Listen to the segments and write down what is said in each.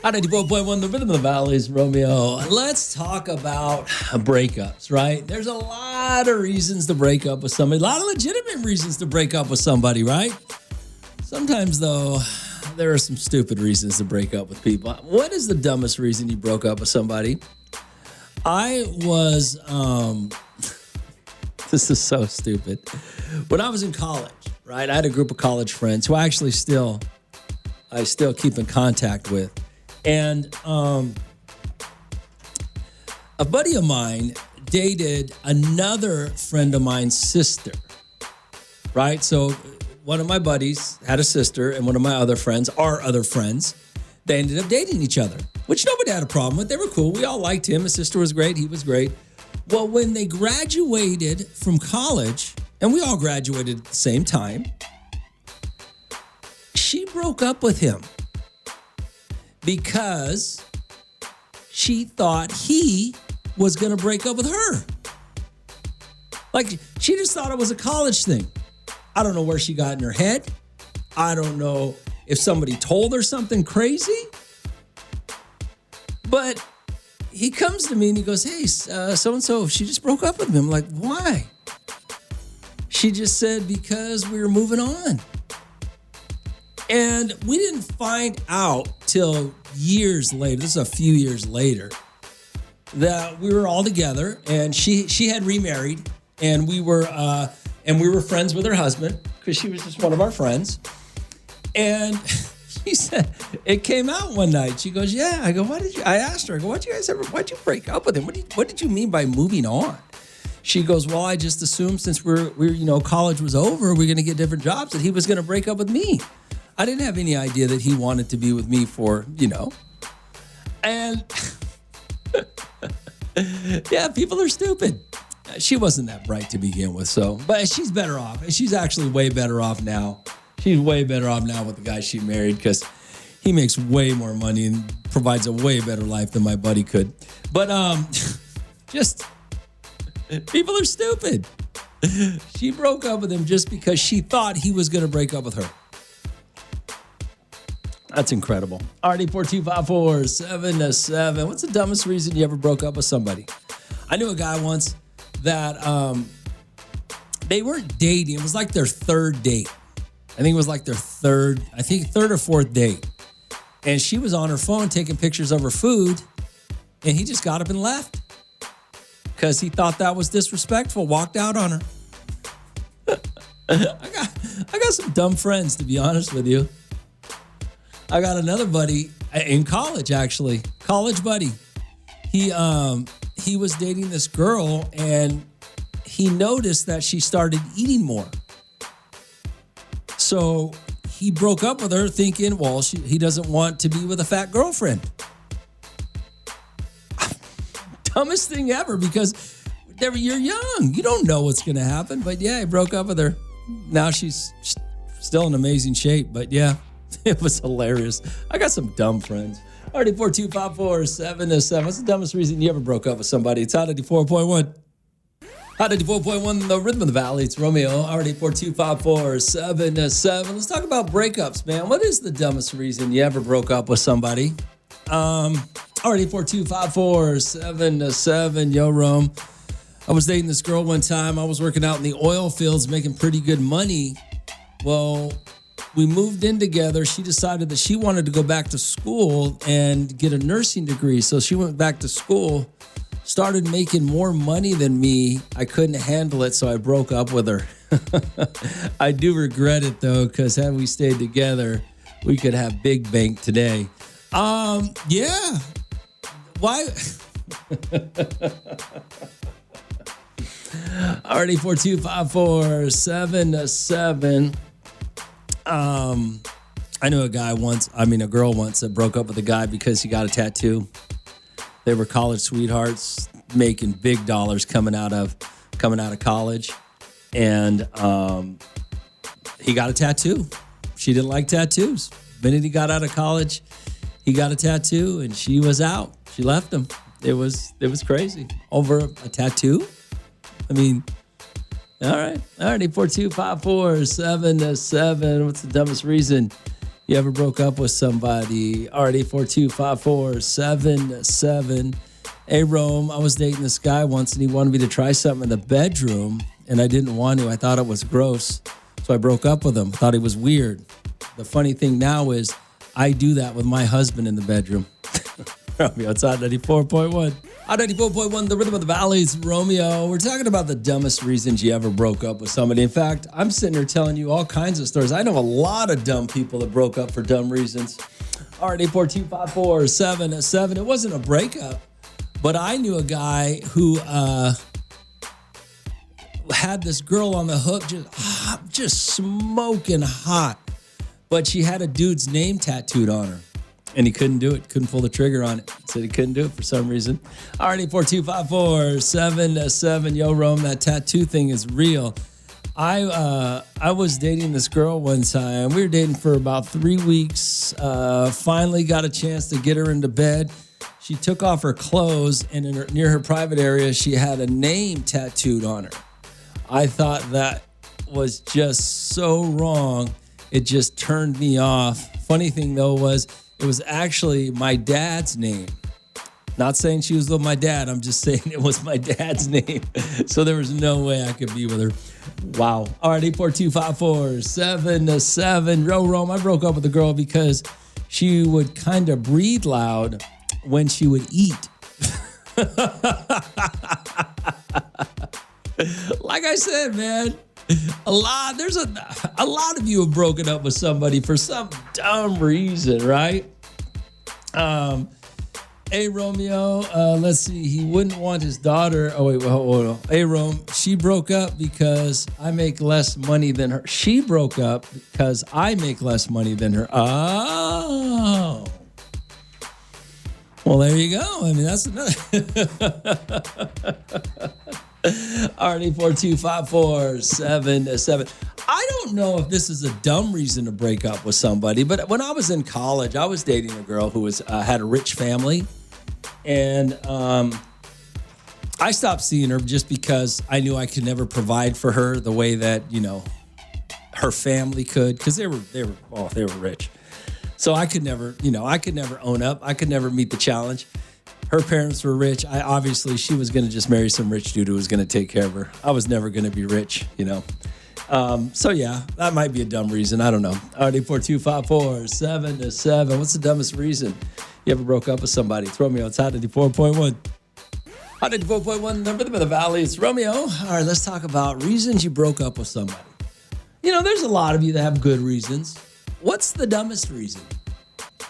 94.1, the Rhythm of the Valley's Romeo. Let's talk about breakups, right? There's a lot of reasons to break up with somebody, a lot of legitimate reasons to break up with somebody, right? Sometimes, though, there are some stupid reasons to break up with people. What is the dumbest reason you broke up with somebody? I was, this is so stupid. When I was in college, right, I had a group of college friends who I still keep in contact with. And a buddy of mine dated another friend of mine's sister, right? So one of my buddies had a sister, and one of my other friends, our other friends, they ended up dating each other, which nobody had a problem with. They were cool. We all liked him. His sister was great. He was great. Well, when they graduated from college, and we all graduated at the same time, she broke up with him because she thought he was going to break up with her. Like, she just thought it was a college thing. I don't know where she got in her head. I don't know if somebody told her something crazy. But he comes to me and he goes, hey, so-and-so, she just broke up with me. I'm like, why? She just said, because we were moving on. And we didn't find out till years later, this is a few years later, that we were all together and she had remarried, and we were friends with her husband because she was just one of our friends. And she said, it came out one night. She goes, yeah. I go, I asked her, I go, why'd you break up with him? What did you mean by moving on? She goes, well, I just assumed since college was over, we're going to get different jobs, that he was going to break up with me. I didn't have any idea that he wanted to be with me for, and yeah, people are stupid. She wasn't that bright to begin with, but she's better off. She's actually way better off now. She's way better off now with the guy she married because he makes way more money and provides a way better life than my buddy could. But just people are stupid. She broke up with him just because she thought he was going to break up with her. That's incredible. RD4254-7-7. What's the dumbest reason you ever broke up with somebody? I knew a guy once that they weren't dating. It was like their third date. I think it was like their third or fourth date. And she was on her phone taking pictures of her food, and he just got up and left because he thought that was disrespectful, walked out on her. I got some dumb friends, to be honest with you. I got another buddy in college, actually. College buddy. He was dating this girl, and he noticed that she started eating more. So he broke up with her thinking, well, he doesn't want to be with a fat girlfriend. Dumbest thing ever, because you're young. You don't know what's going to happen. But yeah, he broke up with her. Now she's still in amazing shape. But yeah. It was hilarious. I got some dumb friends. RD4254-7-7. What's the dumbest reason you ever broke up with somebody? It's Hot 94.1. Hot 94.1, the Rhythm of the Valley. It's Romeo. RD4254-7-7. Let's talk about breakups, man. What is the dumbest reason you ever broke up with somebody? RD4254-7-7. Yo, Rome. I was dating this girl one time. I was working out in the oil fields, making pretty good money. Well, we moved in together. She decided that she wanted to go back to school and get a nursing degree. So she went back to school, started making more money than me. I couldn't handle it, so I broke up with her. I do regret it, though, because had we stayed together, we could have big bank today. Yeah. Why? RD4254-7-7. I knew a girl once that broke up with a guy because he got a tattoo. They were college sweethearts, making big dollars coming out of college, and he got a tattoo. She didn't like tattoos. The minute he got out of college, he got a tattoo, and she was out. She left him. It was crazy over a tattoo. I mean. All right. 842-547-7. What's the dumbest reason you you ever broke up with somebody? Already 842-547-7. Hey, Rome, I was dating this guy once and he wanted me to try something in the bedroom and I didn't want to. I thought it was gross. So I broke up with him. Thought he was weird. The funny thing now is I do that with my husband in the bedroom. Romeo, it's on 94.1. On 94.1, the Rhythm of the Valley's Romeo. We're talking about the dumbest reasons you ever broke up with somebody. In fact, I'm sitting here telling you all kinds of stories. I know a lot of dumb people that broke up for dumb reasons. All right, 842-547-7. It wasn't a breakup, but I knew a guy who had this girl on the hook, just smoking hot. But she had a dude's name tattooed on her. And he couldn't do it. Couldn't pull the trigger on it. Said he couldn't do it for some reason. All right, 842-547-7. Yo, Rome, that tattoo thing is real. I was dating this girl one time. We were dating for about 3 weeks. Finally got a chance to get her into bed. She took off her clothes, and near her private area, she had a name tattooed on her. I thought that was just so wrong. It just turned me off. Funny thing, though, was it was actually my dad's name. Not saying she was with my dad. I'm just saying it was my dad's name. So there was no way I could be with her. Wow. All right, 842-547-7. Rome, I broke up with a girl because she would kind of breathe loud when she would eat. Like I said, man, there's a lot of you have broken up with somebody for some dumb reason, right? Hey, Romeo, let's see. He wouldn't want his daughter. Oh, wait, hold on. Hey, Rome, she broke up because I make less money than her. She broke up because I make less money than her. Oh. Well, there you go. I mean, that's another. RD42547. I don't know if this is a dumb reason to break up with somebody, but when I was in college, I was dating a girl who had a rich family, and I stopped seeing her just because I knew I could never provide for her the way that her family could, because they were rich. So I could never own up. I could never meet the challenge. Her parents were rich. She was going to just marry some rich dude who was going to take care of her. I was never going to be rich, So yeah, that might be a dumb reason. I don't know. RD42547-7. What's the dumbest reason you ever broke up with somebody? It's Romeo. It's Hot 94.1. Hot 94.1, the Rhythm of the Valley. It's Romeo. All right, let's talk about reasons you broke up with somebody. There's a lot of you that have good reasons. What's the dumbest reason?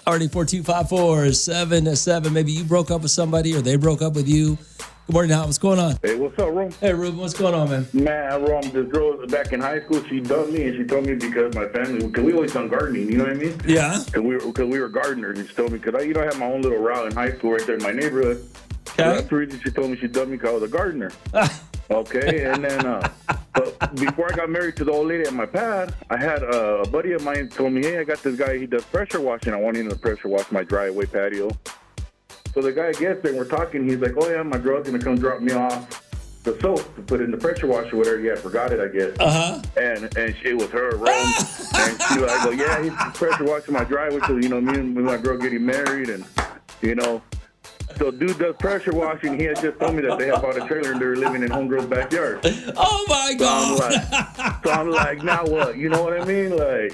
Already 42547-7. Maybe you broke up with somebody or they broke up with you. Good morning, Hal. What's going on? Hey, what's up, Rom? Hey, Ruben. What's going on, man? Man, Rom, this girl was back in high school. She dumped me, and she told me because my family, because we always done gardening, you know what I mean? Yeah. Because we were gardeners. And she told me, because I had my own little route in high school right there in my neighborhood. Okay. So that's the reason she told me she dumped me because I was a gardener. Okay, and then, but before I got married to the old lady at my pad, I had a buddy of mine told me, hey, I got this guy, he does pressure washing. I want him to pressure wash my driveway patio. So the guy gets there and we're talking. He's like, oh, yeah, my girl's going to come drop me off the soap to put in the pressure washer, whatever. Yeah, I forgot it, I guess. Uh-huh. And it was her, Rome. And she like, I go, yeah, he's pressure washing my driveway because, me and my girl getting married and, So dude does pressure washing. He had just told me that they have bought a trailer and they're living in homegirl's backyard. Oh, my God. So I'm like, now what? You know what I mean? Like,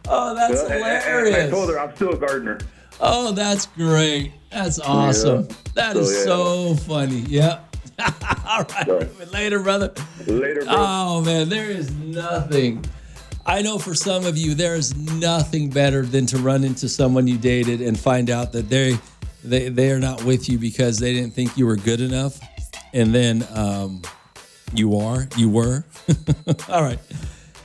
oh, that's hilarious. And I told her I'm still a gardener. Oh, that's great. That's awesome. Yeah. That is so funny. Yep. All right. Sorry. Later, brother. Later, bro. Oh, man, there is nothing. I know for some of you, there is nothing better than to run into someone you dated and find out that they are not with you because they didn't think you were good enough. And then you were. All right.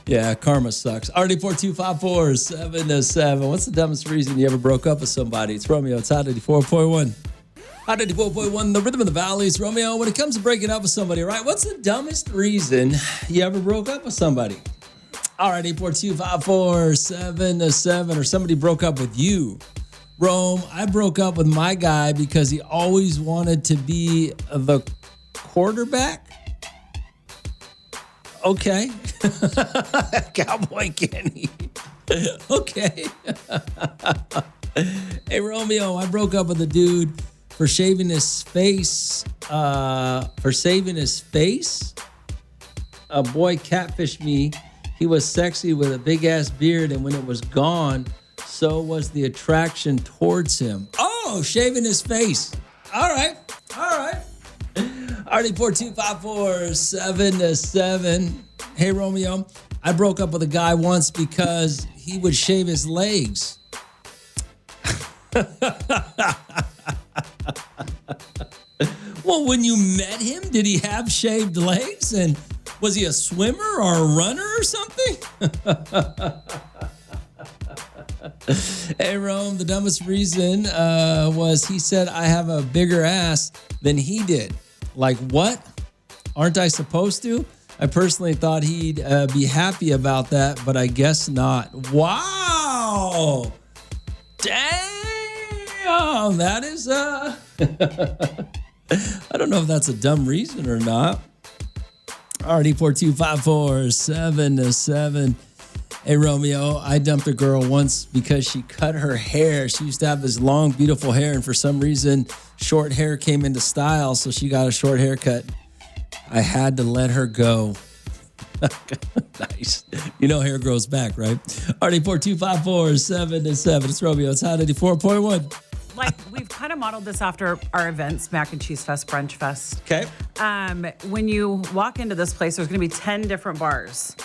Yeah, karma sucks. RD42547-7. What's the dumbest reason you ever broke up with somebody? It's Romeo. It's Hot 94.1. Hot 94.1, the Rhythm of the Valley. It's Romeo. When it comes to breaking up with somebody, right? What's the dumbest reason you ever broke up with somebody? All right, 842-547-7. Or somebody broke up with you. Rome, I broke up with my guy because he always wanted to be the quarterback. Okay. Cowboy Kenny. Okay. Hey, Romeo, I broke up with a dude for shaving his face. A boy catfished me. He was sexy with a big ass beard, and when it was gone, so was the attraction towards him. Oh, shaving his face. All right. RD4254-7-7. Hey, Romeo, I broke up with a guy once because he would shave his legs. Well, when you met him, did he have shaved legs? And was he a swimmer or a runner or something? Hey, Rome, the dumbest reason was he said I have a bigger ass than he did. Like, what? Aren't I supposed to? I personally thought he'd be happy about that, but I guess not. Wow. Damn. That is, I don't know if that's a dumb reason or not. RD4254-7-7. Hey, Romeo, I dumped a girl once because she cut her hair. She used to have this long, beautiful hair, and for some reason, short hair came into style, so she got a short haircut. I had to let her go. Nice. You know hair grows back, right? RD4254-7-7. It's Romeo. It's Hot 84.1. Like, we've kind of modeled this after our events, Mac and Cheese Fest, Brunch Fest. Okay. When you walk into this place, there's going to be 10 different bars.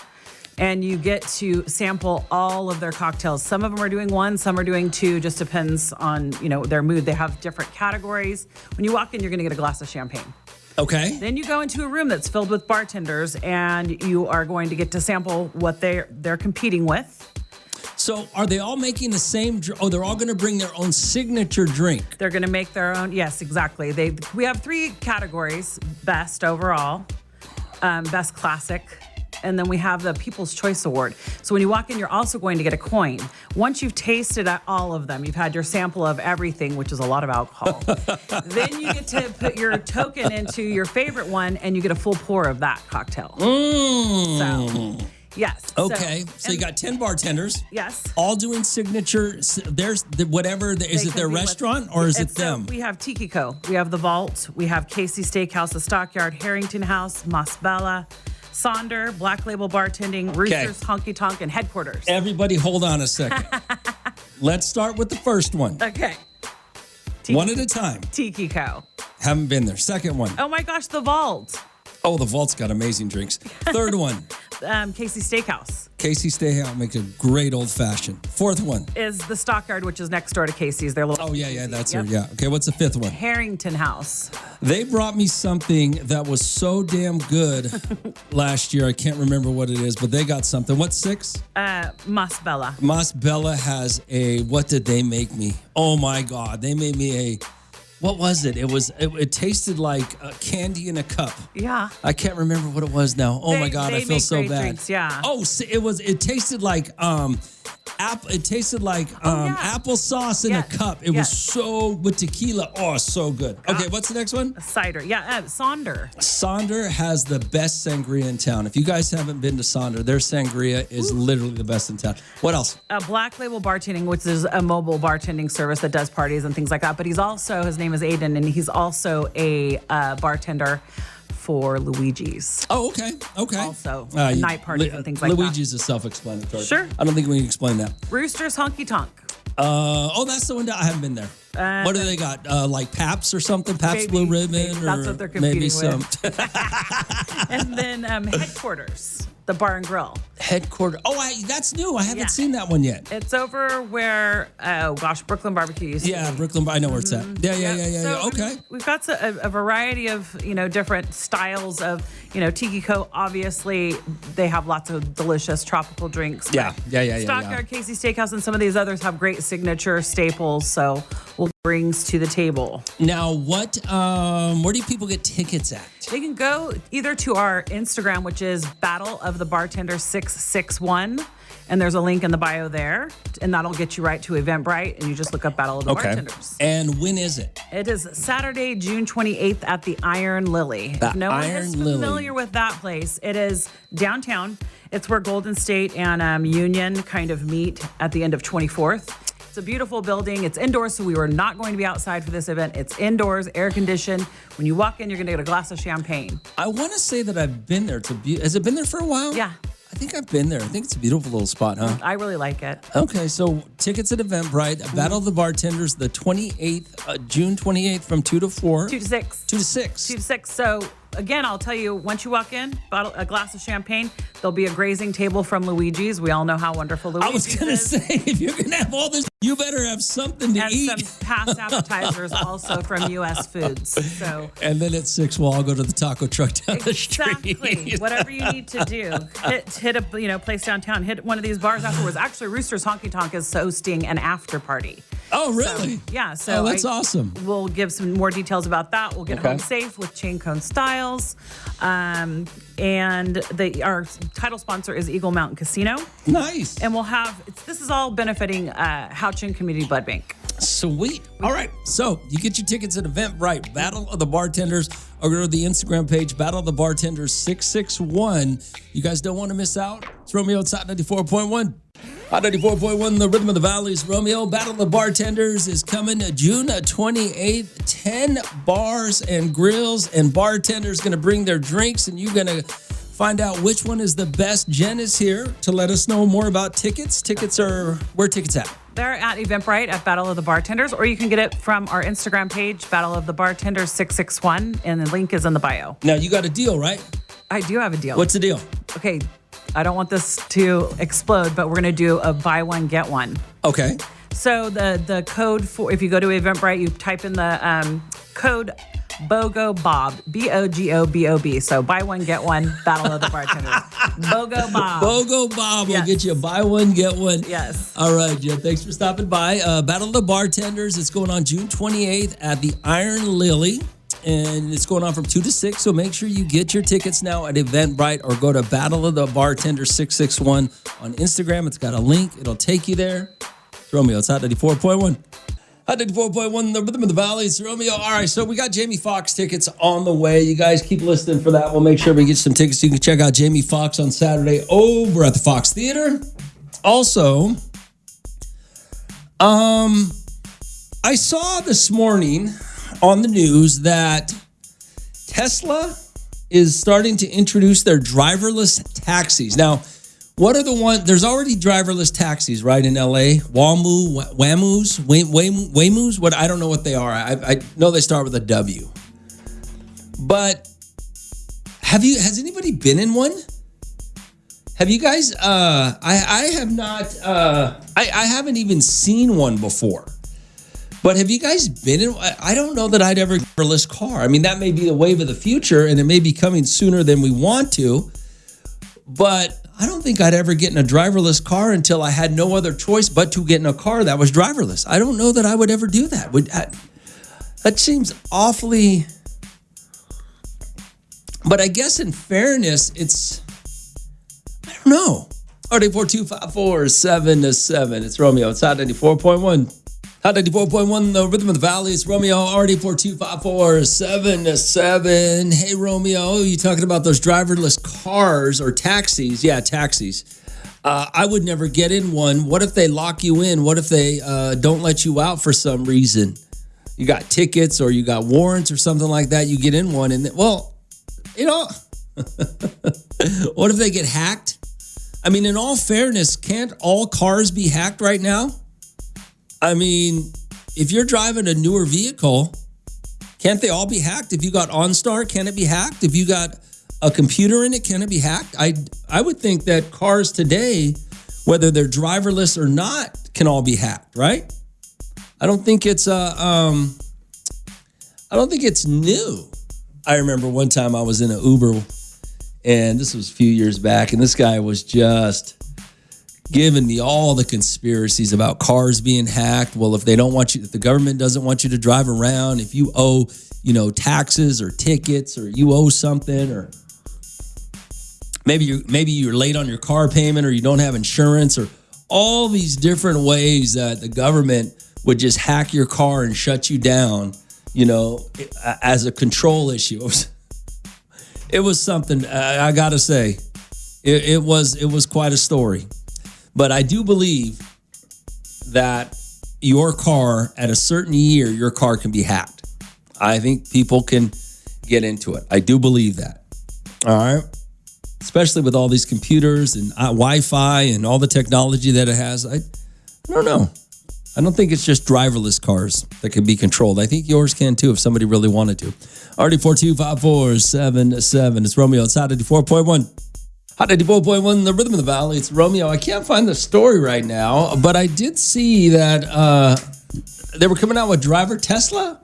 And you get to sample all of their cocktails. Some of them are doing one, some are doing two, just depends on, their mood. They have different categories. When you walk in, you're gonna get a glass of champagne. Okay. Then you go into a room that's filled with bartenders, and you are going to get to sample what they're competing with. So are they all making the same? They're all going to bring their own signature drink. They're going to make their own. Yes, exactly. We have 3 categories: best overall, best classic, and then we have the People's Choice Award. So when you walk in, you're also going to get a coin. Once you've tasted all of them, you've had your sample of everything, which is a lot of alcohol. Then you get to put your token into your favorite one, and you get a full pour of that cocktail. So, yes. Okay. So you got 10 bartenders. Yes. All doing signature. There's whatever. Is it their restaurant or is it them? We have Tiki Co. We have The Vault. We have Casey Steakhouse, The Stockyard, Harrington House, Mas Bella, Sonder, Black Label Bartending, Roosters, Honky Tonk, and Headquarters. Everybody hold on a second. Let's start with the first one. Okay. One at a time. Tiki Co. Haven't been there. Second one. Oh my gosh, The Vault. Oh, The Vault's got amazing drinks. Third one. Casey Steakhouse. Casey Steakhouse makes a great old fashioned. Fourth one Is The Stockyard, which is next door to Casey's. Their little. Oh, yeah, that's her. Yeah. Okay, what's the fifth one? Harrington House. They brought me something that was so damn good last year. I can't remember what it is, but they got something. What's 6? Mas Bella. Mas Bella has what did they make me? Oh my God. They made me what was it? It tasted like candy in a cup. Yeah. I can't remember what it was now. Oh my God, I feel so bad. Drinks, yeah. Oh, it tasted like applesauce in a cup. It was so with tequila. Oh, so good. Okay, what's the next one? Cider. Yeah, Sonder. Sonder has the best sangria in town. If you guys haven't been to Sonder, their sangria is literally the best in town. What else? Black Label Bartending, which is a mobile bartending service that does parties and things like that. But his name is Aiden, and he's also a bartender for Luigi's. Oh, okay. Also, night parties and things like that. Luigi's is self-explanatory. Sure. I don't think we can explain that. Roosters Honky Tonk. That's the one that I haven't been there. What do they got? Like Pabst or something? Pabst Blue Ribbon? That's what they're competing maybe some. And then Headquarters, the bar and grill. Headquarters. Oh, that's new. I haven't seen that one yet. It's over where, Brooklyn Barbecue used to be. Brooklyn. I know where it's at. Yeah. So, Okay. We've got a variety of, different styles of, Tiki Co. Obviously, they have lots of delicious tropical drinks. Yeah. Stockyard, Casey Steakhouse, and some of these others have great signature staples. So we'll brings to the table. Now, where do people get tickets at? They can go either to our Instagram, which is Battle of the Bartender 661. And there's a link in the bio there, and that'll get you right to Eventbrite, and you just look up Battle of the Bartenders. And when is it? It is Saturday, June 28th at the Iron Lily. If no one is familiar with that place, it is downtown. It's where Golden State and Union kind of meet at the end of 24th. It's a beautiful building. It's indoors, so we were not going to be outside for this event. It's indoors, air conditioned. When you walk in, you're going to get a glass of champagne. I want to say that I've been there. Has it been there for a while? Yeah. I think I've been there. I think it's a beautiful little spot, huh? I really like it. Okay, so tickets at Eventbrite, Battle of the Bartenders, the 28th, June 28th from 2 to 4. 2 to 6. 2 to 6. 2 to 6. So again, I'll tell you, once you walk in, a glass of champagne, there'll be a grazing table from Luigi's. We all know how wonderful Luigi's I was going to say, if you're going to have all this, you better have something to eat. And some past appetizers also from U.S. Foods. So. And then at 6, we'll all go to the taco truck down the street. Exactly. Whatever you need to do. Hit a place downtown. Hit one of these bars afterwards. Actually, Rooster's Honky Tonk is hosting an after party. Oh, really? So, yeah. So that's awesome. We'll give some more details about that. We'll get home safe with Chain Cone Styles. And our title sponsor is Eagle Mountain Casino. Nice. And we'll have, this is all benefiting Houchin Community Blood Bank. Sweet. All right. So you get your tickets at Eventbrite, Battle of the Bartenders, or go to the Instagram page, Battle of the Bartenders 661. You guys don't want to miss out. It's Romeo at Hot 94.1. Hot 94.1, the rhythm of the valleys. Romeo, Battle of the Bartenders is coming June 28th. 10 bars and grills and bartenders going to bring their drinks, and you're going to find out which one is the best. Jen is here to let us know more about tickets. Where tickets at? They're at Eventbrite at Battle of the Bartenders, or you can get it from our Instagram page, Battle of the Bartenders 661, and the link is in the bio. Now, you got a deal, right? I do have a deal. What's the deal? Okay, I don't want this to explode, but we're going to do a buy one, get one. Okay. So the code for, if you go to Eventbrite, you type in the code BOGO Bob, BOGOBOB. So buy one, get one, Battle of the Bartenders. BOGO Bob. BOGO Bob will get you a buy one, get one. Yes. All right, Jen. Thanks for stopping by. Battle of the Bartenders. It's going on June 28th at the Iron Lily. And it's going on from 2 to 6. So make sure you get your tickets now at Eventbrite or go to Battle of the Bartenders 661 on Instagram. It's got a link. It'll take you there. It's Romeo. It's Hot 94.1. Hot 94.1, the rhythm of the valley. It's Romeo. All right, so we got Jamie Foxx tickets on the way. You guys keep listening for that. We'll make sure we get some tickets so you can check out Jamie Foxx on Saturday over at the Fox Theater. Also, I saw this morning on the news that Tesla is starting to introduce their driverless taxis. Now, what are the ones? There's already driverless taxis, right, in LA. Wamus. What? I don't know what they are. I know they start with a W. But has anybody been in one? Have you guys? I have not. I haven't even seen one before. But have you guys been in? I don't know that I'd ever get a driverless car. I mean, that may be the wave of the future, and it may be coming sooner than we want to. But I don't think I'd ever get in a driverless car until I had no other choice but to get in a car that was driverless. I don't know that I would ever do that. That seems awfully... But I guess in fairness, it's... I don't know. RD42547 It's Romeo. It's Hot 94.1. Hot 94.1, the rhythm of the valley. It's Romeo, RD42547. Hey, Romeo, you talking about those driverless cars or taxis? Yeah, taxis. I would never get in one. What if they lock you in? What if they don't let you out for some reason? You got tickets or you got warrants or something like that. You get in one and, what if they get hacked? I mean, in all fairness, can't all cars be hacked right now? I mean, if you're driving a newer vehicle, can't they all be hacked? If you got OnStar, can it be hacked? If you got a computer in it, can it be hacked? I would think that cars today, whether they're driverless or not, can all be hacked, right? I don't think it's new. I remember one time I was in an Uber, and this was a few years back, and this guy was just giving me all the conspiracies about cars being hacked. Well, if the government doesn't want you to drive around, if you owe, taxes or tickets, or you owe something, or maybe you're late on your car payment, or you don't have insurance, or all these different ways that the government would just hack your car and shut you down, as a control issue. It was something, I gotta say. It was quite a story. But I do believe that your car, at a certain year, your car can be hacked. I think people can get into it. I do believe that. All right. Especially with all these computers and Wi-Fi and all the technology that it has. I don't know. I don't think it's just driverless cars that can be controlled. I think yours can too if somebody really wanted to. RD42547. It's Romeo. It's Hot 94.1. Hot 94.1, the rhythm of the valley. It's Romeo. I can't find the story right now, but I did see that they were coming out with Tesla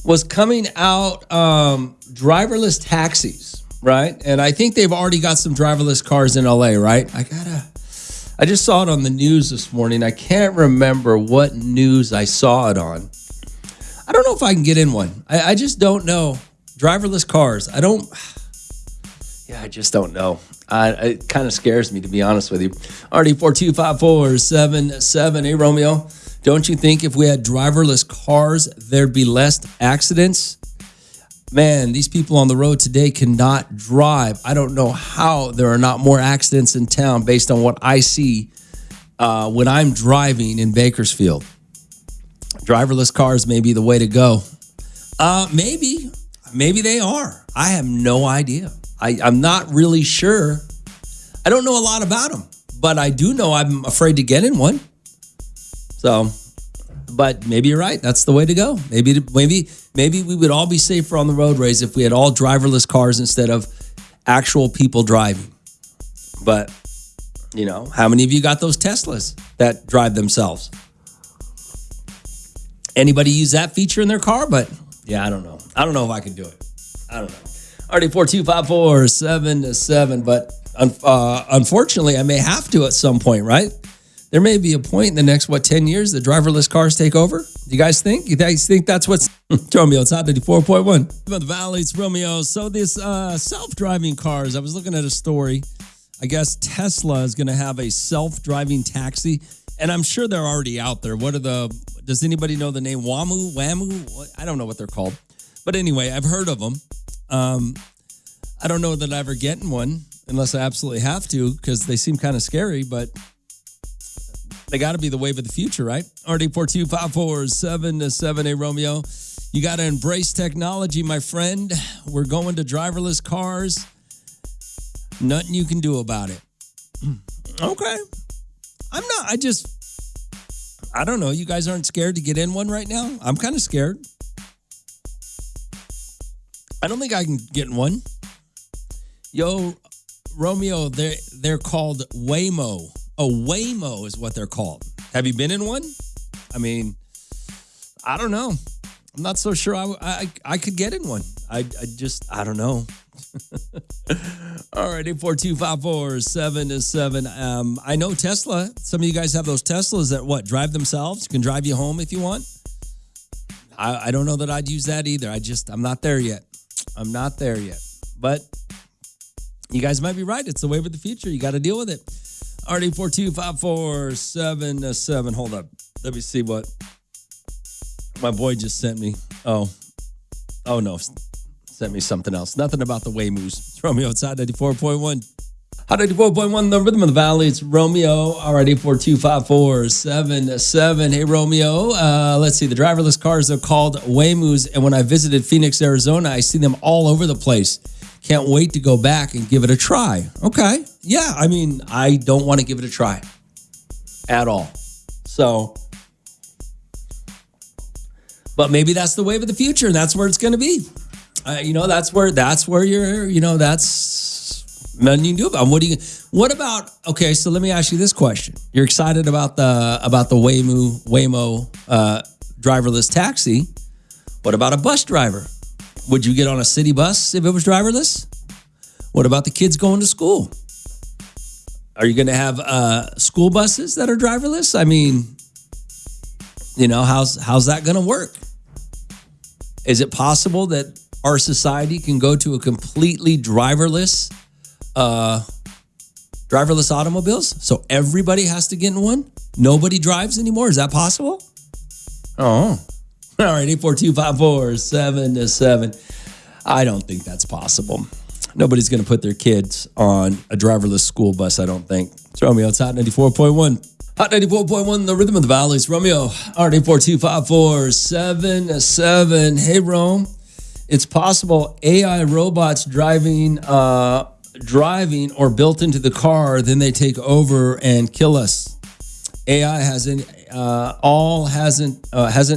was coming out driverless taxis, right? And I think they've already got some driverless cars in LA, right? I just saw it on the news this morning. I can't remember what news I saw it on. I don't know if I can get in one. I just don't know. Driverless cars. I just don't know. It kind of scares me, to be honest with you. RD42547. Hey, Romeo, don't you think if we had driverless cars, there'd be less accidents? Man, these people on the road today cannot drive. I don't know how there are not more accidents in town based on what I see when I'm driving in Bakersfield. Driverless cars may be the way to go. Maybe they are. I have no idea. I'm not really sure. I don't know a lot about them, but I do know I'm afraid to get in one. So, but maybe you're right. That's the way to go. Maybe we would all be safer on the roadways if we had all driverless cars instead of actual people driving. But, how many of you got those Teslas that drive themselves? Anybody use that feature in their car? But yeah, I don't know. I don't know if I can do it. I don't know. RD42547. But unfortunately, I may have to at some point, right? There may be a point in the next, 10 years that driverless cars take over? Do you guys think? You guys think that's what's... Romeo, it's Hot 94.1. The Valley, it's Romeo. So this self-driving cars, I was looking at a story. I guess Tesla is going to have a self-driving taxi. And I'm sure they're already out there. Does anybody know the name? WAMU? I don't know what they're called. But anyway, I've heard of them. I don't know that I ever get in one unless I absolutely have to because they seem kind of scary, but they got to be the wave of the future, right? RD42547. Hey, Romeo, you got to embrace technology, my friend. We're going to driverless cars. Nothing you can do about it. Okay. I'm not. I don't know. You guys aren't scared to get in one right now? I'm kind of scared. I don't think I can get in one. Yo, Romeo, they're called Waymo. A Waymo is what they're called. Have you been in one? I mean, I don't know. I'm not so sure I could get in one. I don't know. All right, 8425477. I know Tesla. Some of you guys have those Teslas that drive themselves, can drive you home if you want. I don't know that I'd use that either. I'm not there yet. But you guys might be right. It's the wave of the future. You got to deal with it. RD42547. Hold up. Let me see what my boy just sent me. Oh no. Sent me something else. Nothing about the Waymoos. It's Romeo. It's Hot 94.1. Hot 94.1, the rhythm of the valley. It's Romeo. Alrighty, 42547. Hey, Romeo. Let's see. The driverless cars are called Waymoos. And when I visited Phoenix, Arizona, I see them all over the place. Can't wait to go back and give it a try. Okay. Yeah. I mean, I don't want to give it a try at all. So, but maybe that's the wave of the future. And that's where it's going to be. That's where you're, that's nothing you can do about it. What about, okay, so let me ask you this question. You're excited about the Waymo driverless taxi. What about a bus driver? Would you get on a city bus if it was driverless? What about the kids going to school? Are you going to have school buses that are driverless? I mean, how's that going to work? Is it possible that our society can go to a completely driverless automobiles? So everybody has to get in one? Nobody drives anymore? Is that possible? Oh. All right, 8425477. I don't think that's possible. Nobody's going to put their kids on a driverless school bus, I don't think. It's Romeo. It's Hot 94.1. Hot 94.1, the rhythm of the valleys. Romeo, R8425477. Hey, Rome. It's possible AI robots driving or built into the car, then they take over and kill us. AI hasn't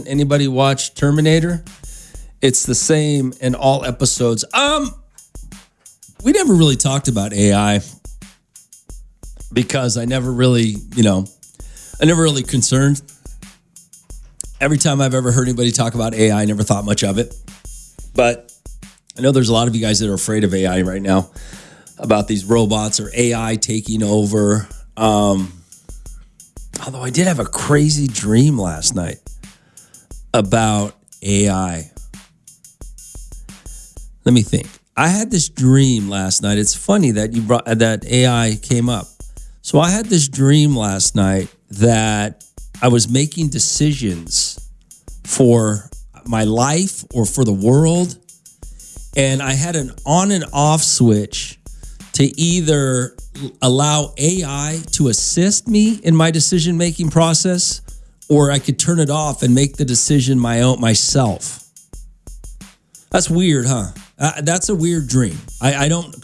anybody watched Terminator? It's the same in all episodes. We never really talked about AI because I never really concerned. Every time I've ever heard anybody talk about AI, I never thought much of it. But I know there's a lot of you guys that are afraid of AI right now, about these robots or AI taking over. Although I did have a crazy dream last night about AI. Let me think. I had this dream last night. It's funny that that AI came up. So I had this dream last night that I was making decisions for my life or for the world, and I had an on and off switch to either allow AI to assist me in my decision-making process, or I could turn it off and make the decision myself. That's weird, huh? That's a weird dream. I don't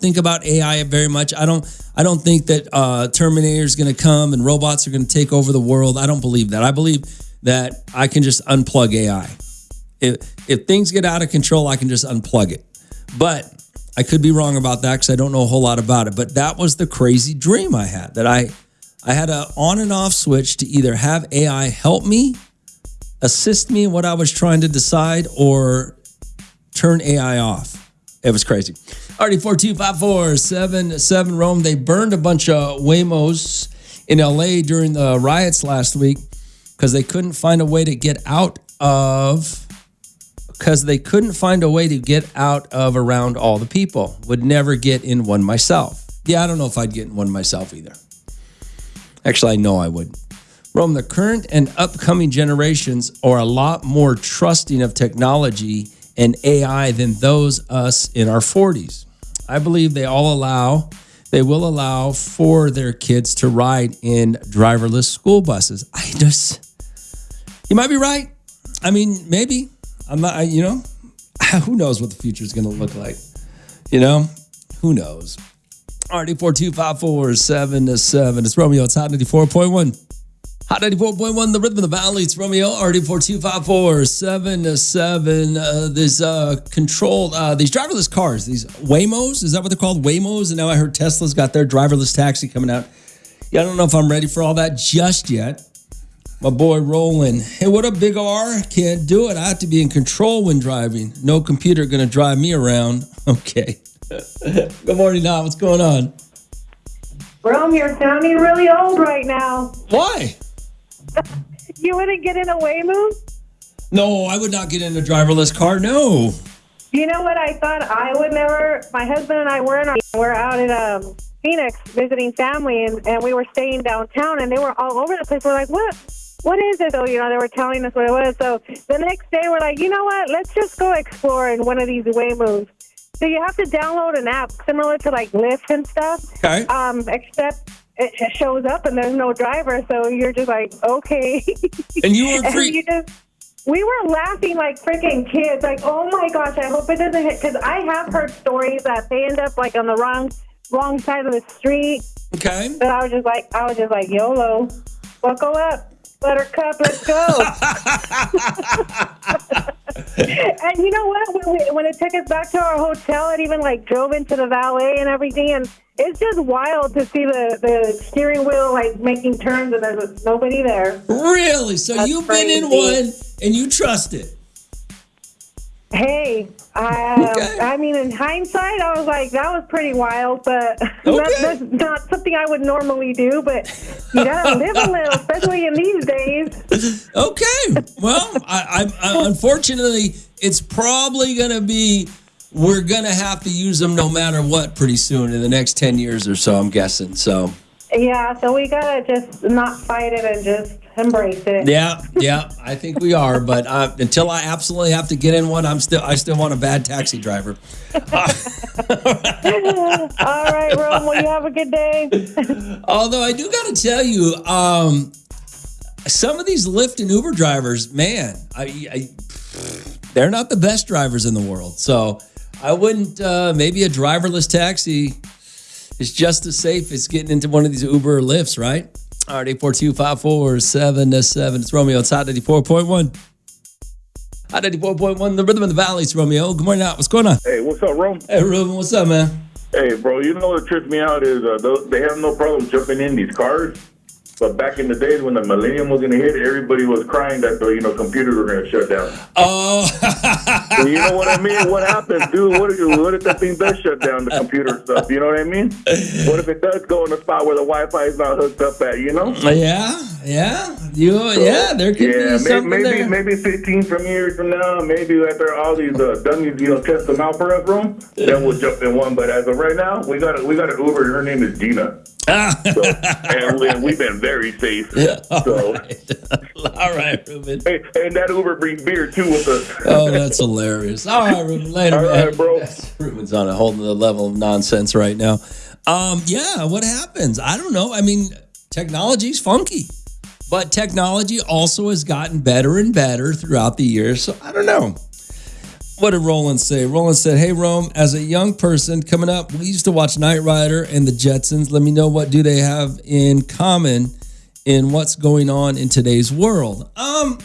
think about AI very much. I don't think that Terminator is going to come and robots are going to take over the world. I don't believe that. I believe that I can just unplug AI. If things get out of control, I can just unplug it. But I could be wrong about that because I don't know a whole lot about it. But that was the crazy dream I had, that I had an on and off switch to either have AI help me, assist me in what I was trying to decide, or turn AI off. It was crazy. RD42547 Rome. They burned a bunch of Waymos in LA during the riots last week because they couldn't find a way to get out of around all the people. Would never get in one myself. Yeah, I don't know if I'd get in one myself either. Actually, I know I wouldn't. Rome, the current and upcoming generations are a lot more trusting of technology and AI than those us in our 40s. I believe they will allow for their kids to ride in driverless school buses. You might be right. I mean, maybe. I'm not, who knows what the future is going to look like? Who knows? RD42547. It's Romeo. It's Hot 94.1. Hot 94.1, the rhythm of the valley. It's Romeo, RD42547. These driverless cars, these Waymos, is that what they're called? Waymos? And now I heard Tesla's got their driverless taxi coming out. Yeah, I don't know if I'm ready for all that just yet. My boy Roland. Hey, what up, Big R? Can't do it. I have to be in control when driving. No computer going to drive me around. Okay. Good morning, now. What's going on? Rome, you're sounding really old right now. Why? You wouldn't get in a Waymo? No, I would not get in a driverless car. No. You know what I thought I would never? My husband and I we're out in Phoenix visiting family, and we were staying downtown, and they were all over the place. We're like, what is it? So, they were telling us what it was. So the next day, we're like, you know what? Let's just go explore in one of these Waymos. So you have to download an app similar to like Lyft and stuff. Okay. Except it shows up and there's no driver, so you're just like, okay. And you were free. We were laughing like freaking kids, like, oh my gosh, I hope it doesn't hit, because I have heard stories that they end up like on the wrong side of the street. Okay. But I was just like, YOLO, buckle up, buttercup, let's go. And you know what? When it took us back to our hotel, it even like drove into the valet and everything, and it's just wild to see the steering wheel like making turns and there's nobody there. Really? So That's you've crazy. been in one and you trust it? Hey, I mean, in hindsight, I was like, that was pretty wild, but that's not something I would normally do, but you gotta live a little, especially in these days. Okay. Well, I unfortunately, it's probably going to be, we're going to have to use them no matter what pretty soon in the next 10 years or so, I'm guessing. So. Yeah, so we gotta just not fight it and just embrace it. Yeah, I think we are. But until I absolutely have to get in one, I still want a bad taxi driver. All right, Rome. Well, you have a good day. Although I do got to tell you, some of these Lyft and Uber drivers, man, they're not the best drivers in the world. So I wouldn't. Maybe a driverless taxi is just as safe as getting into one of these Uber or Lyfts, right? All right, 842-547-7. It's Romeo. It's Hot 94.1. Hot 94.1, the rhythm of the valley. It's Romeo. Good morning out. What's going on? Hey, what's up, Rome? Hey, Ruben. What's up, man? Hey, bro, you know what trips me out is they have no problem jumping in these cars. But back in the days when the millennium was going to hit, everybody was crying that the computers were going to shut down. Oh. You know what I mean? What happens, dude? What if that thing does shut down, the computer stuff? You know what I mean? What if it does go in a spot where the Wi-Fi is not hooked up at, Yeah. There could be something there. Maybe 15 years from now, maybe after all these dummies, test them out for us, Rome, then we'll jump in one. But as of right now, we got an Uber. Her name is Gina. And we've been very safe. Yeah, all right, Ruben. Hey, and that Uber brings beer too with us. Oh, that's hilarious. All right, Ruben. Later, all man. right, bro. Ruben's on a whole nother level of nonsense right now. What happens? I don't know. I mean, technology's funky, but technology also has gotten better and better throughout the years. So I don't know. What did Roland say? Roland said, "Hey, Rome, as a young person coming up, we used to watch Knight Rider and the Jetsons. Let me know, what do they have in common in what's going on in today's world?" I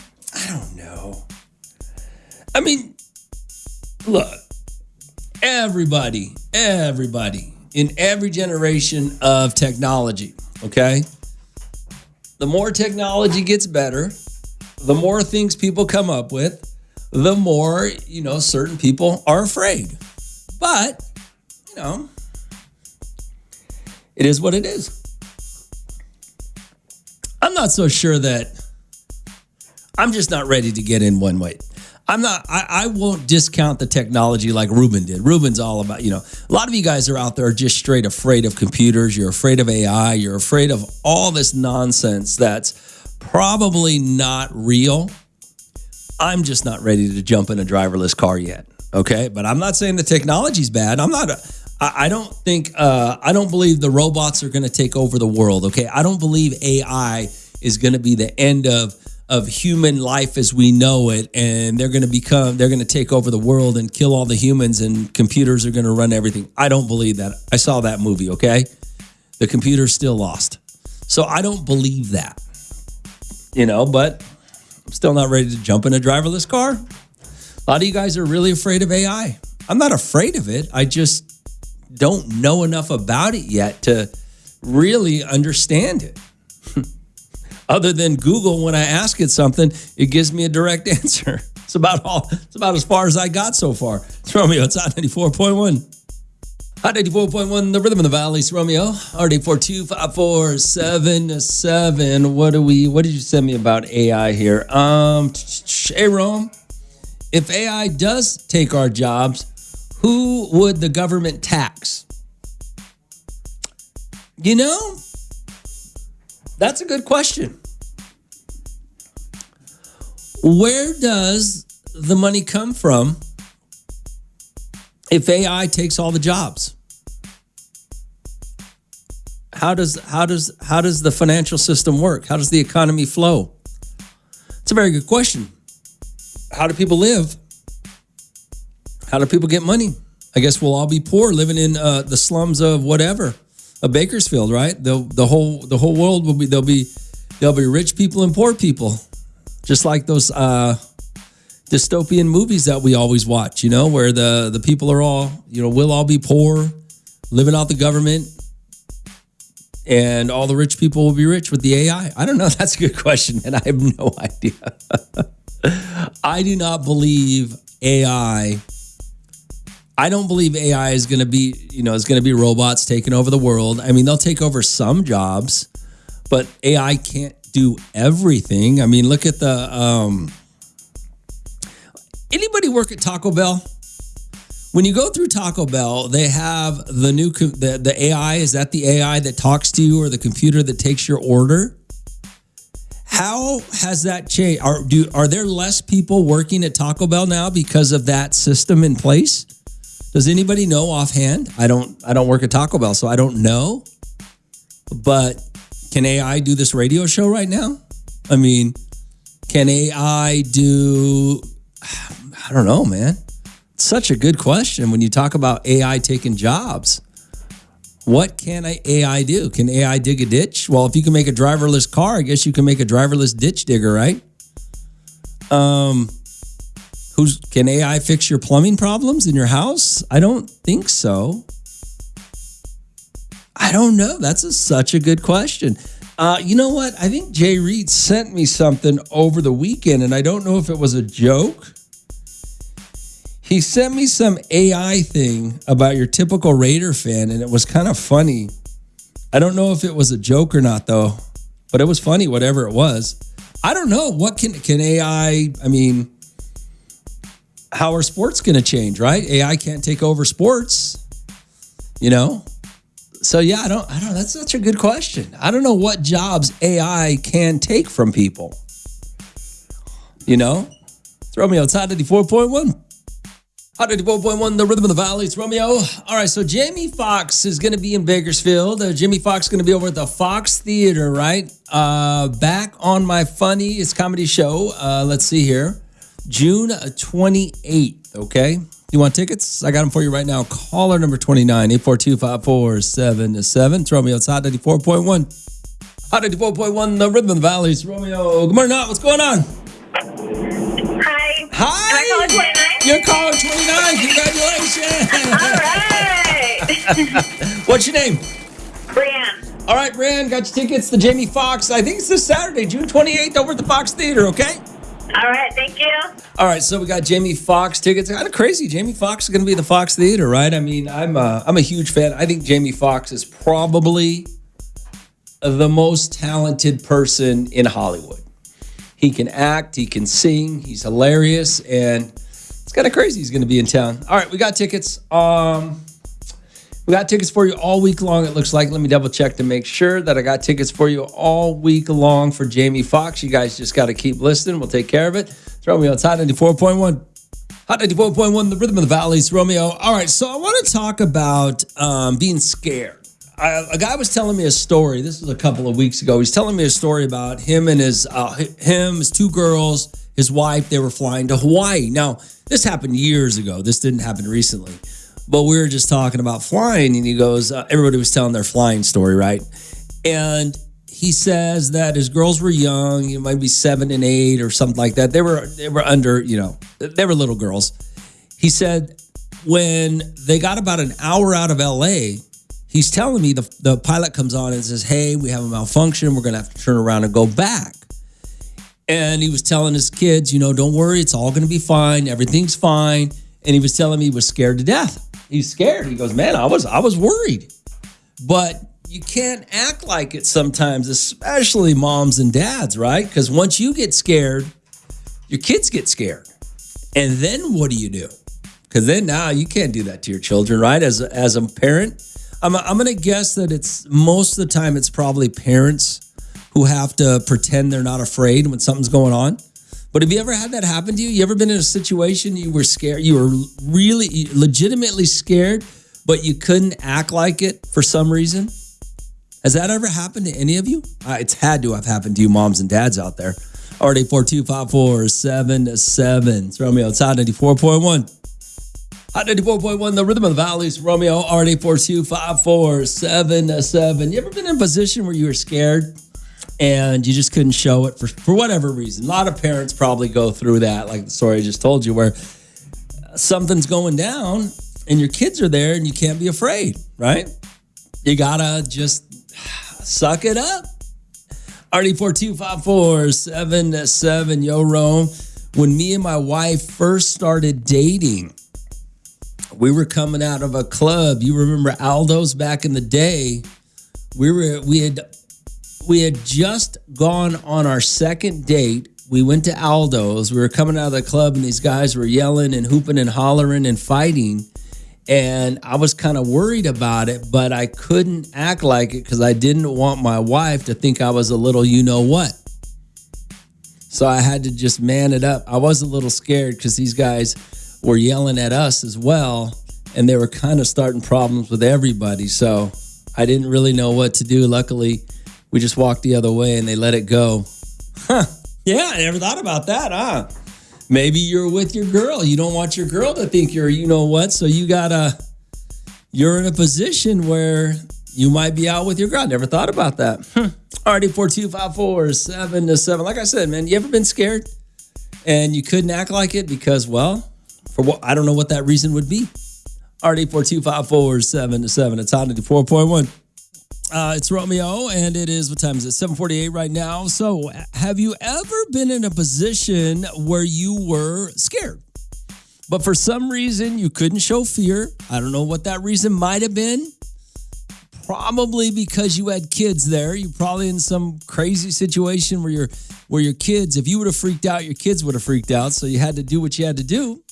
don't know. I mean, look, everybody in every generation of technology, okay? The more technology gets better, the more things people come up with, the more, certain people are afraid. But, it is what it is. I'm not so sure I'm just not ready to get in one way. I won't discount the technology like Ruben did. Ruben's all about, a lot of you guys are out there just straight afraid of computers. You're afraid of AI. You're afraid of all this nonsense that's probably not real. I'm just not ready to jump in a driverless car yet. Okay. But I'm not saying the technology's bad. I don't believe the robots are going to take over the world. Okay. I don't believe AI is going to be the end of human life as we know it. And they're going to take over the world and kill all the humans and computers are going to run everything. I don't believe that. I saw that movie. Okay. The computer's still lost. So I don't believe that, but I'm still not ready to jump in a driverless car. A lot of you guys are really afraid of AI. I'm not afraid of it. I just don't know enough about it yet to really understand it. Other than Google, when I ask it something, it gives me a direct answer. It's about as far as I got so far. It's Romeo. It's Hot 94.1. Hot 94.1, the rhythm of the valley. It's Romeo. RD42547. What did you send me about AI here? Hey, Rome, if AI does take our jobs, who would the government tax? That's a good question. Where does the money come from if AI takes all the jobs? How does the financial system work? How does the economy flow? It's a very good question. How do people live? How do people get money? I guess we'll all be poor living in the slums of whatever, a Bakersfield, right? The whole world will be there'll be rich people and poor people, just like those dystopian movies that we always watch. Where the people are all we'll all be poor, living out the government, and all the rich people will be rich with the AI. I don't know. That's a good question, and I have no idea. I do not believe AI. I don't believe AI is going to be, is going to be robots taking over the world. I mean, they'll take over some jobs, but AI can't do everything. I mean, look at anybody work at Taco Bell? When you go through Taco Bell, they have the AI. Is that the AI that talks to you or the computer that takes your order? How has that changed? Are there less people working at Taco Bell now because of that system in place? Does anybody know offhand? I don't work at Taco Bell, so I don't know. But can AI do this radio show right now? I mean, can AI do... I don't know, man. It's such a good question when you talk about AI taking jobs. What can AI do? Can AI dig a ditch? Well, if you can make a driverless car, I guess you can make a driverless ditch digger, right? Can AI fix your plumbing problems in your house? I don't think so. I don't know. That's such a good question. You know what? I think Jay Reed sent me something over the weekend, and I don't know if it was a joke. He sent me some AI thing about your typical Raider fan, and it was kind of funny. I don't know if it was a joke or not, though, but it was funny, whatever it was. I don't know. What can AI, I mean, how are sports going to change, right? AI can't take over sports, you know? So, yeah, I don't. That's such a good question. I don't know what jobs AI can take from people. You know? It's Romeo. It's Hot 94.1. Hot 94.1, the Rhythm of the Valley. It's Romeo. All right, so Jamie Foxx is going to be in Bakersfield. Jamie Foxx is going to be over at the Fox Theater, right? Back on my funniest comedy show. Let's see here. June 28th, okay? You want tickets? I got them for you right now. Caller number 29, 842-5477. It's Romeo. It's Hot 94.1. Hot 94.1, the Rhythm of the Valley. It's Romeo. Good morning, what's going on? Hi. Hi. Am I calling 29? You're calling 29. Congratulations. What's your name? Brianne. All right, Brianne, got your tickets to Jamie Foxx. I think it's this Saturday, June 28th, over at the Fox Theater, okay? All right, thank you. All right, so we got Jamie Foxx tickets. Kind of crazy. Jamie Foxx is going to be at the Fox Theater, right? I mean, I'm a huge fan. I think Jamie Foxx is probably the most talented person in Hollywood. He can act, he can sing, he's hilarious, and it's kind of crazy he's going to be in town. All right, we got tickets. We got tickets for you all week long, it looks like. Let me double check to make sure that I got tickets for you all week long for Jamie Foxx. You guys just got to keep listening. We'll take care of it. Throw me on Hot 94.1. Hot 94.1, the Rhythm of the Valley. It's Romeo. All right, so I want to talk about being scared. A guy was telling me a story. This was a couple of weeks ago. He's telling me a story about him and his two girls, his wife. They were flying to Hawaii. Now, this happened years ago. This didn't happen recently. But we were just talking about flying, and he goes, everybody was telling their flying story, right? And he says that his girls were young. You might be 7 and 8 or something like that. They were under, they were little girls. He said when they got about an hour out of LA, he's telling me the pilot comes on and says, hey, we have a malfunction. We're going to have to turn around and go back. And he was telling his kids, don't worry. It's all going to be fine. Everything's fine. And he was telling me he was scared to death. He's scared. He goes, man, I was worried. But you can't act like it sometimes, especially moms and dads, right? Because once you get scared, your kids get scared. And then what do? Because then now you can't do that to your children, right? As a parent, I'm going to guess that it's most of the time it's probably parents who have to pretend they're not afraid when something's going on. But have you ever had that happen to you? You ever been in a situation you were scared, you were really legitimately scared, but you couldn't act like it for some reason? Has that ever happened to any of you? It's had to have happened to you moms and dads out there. All right, 842-5477. It's Romeo. It's Hot 94.1. Hot 94.1, the Rhythm of the Valley. It's Romeo. All right, 842-5477. You ever been in a position where you were scared and you just couldn't show it for whatever reason? A lot of parents probably go through that, like the story I just told you, where something's going down and your kids are there and you can't be afraid, right? You gotta just suck it up. RD425477, yo, Rome. When me and my wife first started dating, we were coming out of a club. You remember Aldo's back in the day? We had just gone on our second date. We went to Aldo's. We were coming out of the club, and these guys were yelling and hooping and hollering and fighting. And I was kind of worried about it, but I couldn't act like it because I didn't want my wife to think I was a little you-know-what. So I had to just man it up. I was a little scared because these guys were yelling at us as well, and they were kind of starting problems with everybody. So I didn't really know what to do. Luckily, we just walked the other way and they let it go. Huh. Yeah, I never thought about that, huh? Maybe you're with your girl. You don't want your girl to think you're you know what, so you're in a position where you might be out with your girl. I never thought about that. Alrighty, 42547-7. Like I said, man, you ever been scared and you couldn't act like it because, well, for what I don't know what that reason would be. Alrighty, 42547-7. It's on 94.1. It's Romeo, and it is, what time is it? 7:48 right now. So, have you ever been in a position where you were scared, but for some reason you couldn't show fear? I don't know what that reason might have been. Probably because you had kids there. You're probably in some crazy situation where your kids, if you would have freaked out, your kids would have freaked out. So you had to do what you had to do.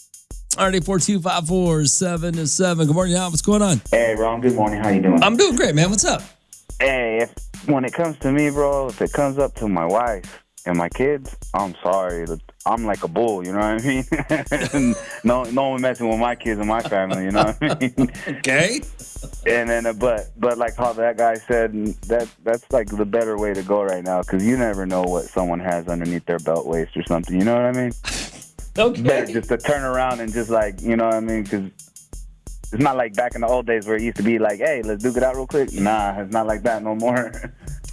Alrighty, 42547-7. Good morning, Al. What's going on? Hey, Ron. Good morning. How you doing? I'm doing great, man. What's up? Hey, when it comes to me, bro, if it comes up to my wife and my kids, I'm sorry. I'm like a bull, you know what I mean? no one messing with my kids and my family, you know what I mean? Okay. And then, but like how that guy said, that's like the better way to go right now, because you never know what someone has underneath their belt waist or something, you know what I mean? Okay. Better just to turn around and just like, you know what I mean? Because it's not like back in the old days where it used to be like, hey, let's duke it out real quick. Nah, it's not like that no more.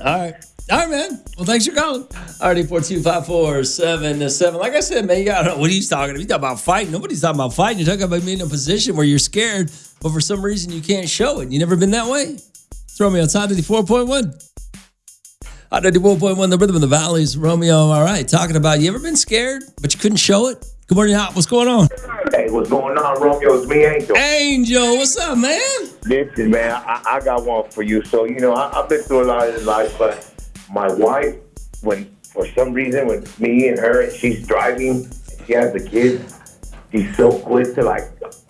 All right, man. Well, thanks for calling. Alrighty, 42547-7. Like I said, man, I don't know what he's talking about. He's talking about fighting. Nobody's talking about fighting. You're talking about being in a position where you're scared, but for some reason you can't show it. You never been that way? Throw me outside 94.1. 94.1, the rhythm of the valleys. Romeo, all right. Talking about, you ever been scared, but you couldn't show it? Good morning, Hot. What's going on? Hey, what's going on, Romeo? It's me, Angel. Angel, what's up, man? Listen, man, I got one for you. So, I've been through a lot in life, but my wife, for some reason, when me and her, and she's driving, she has the kids, she's so quick to, like,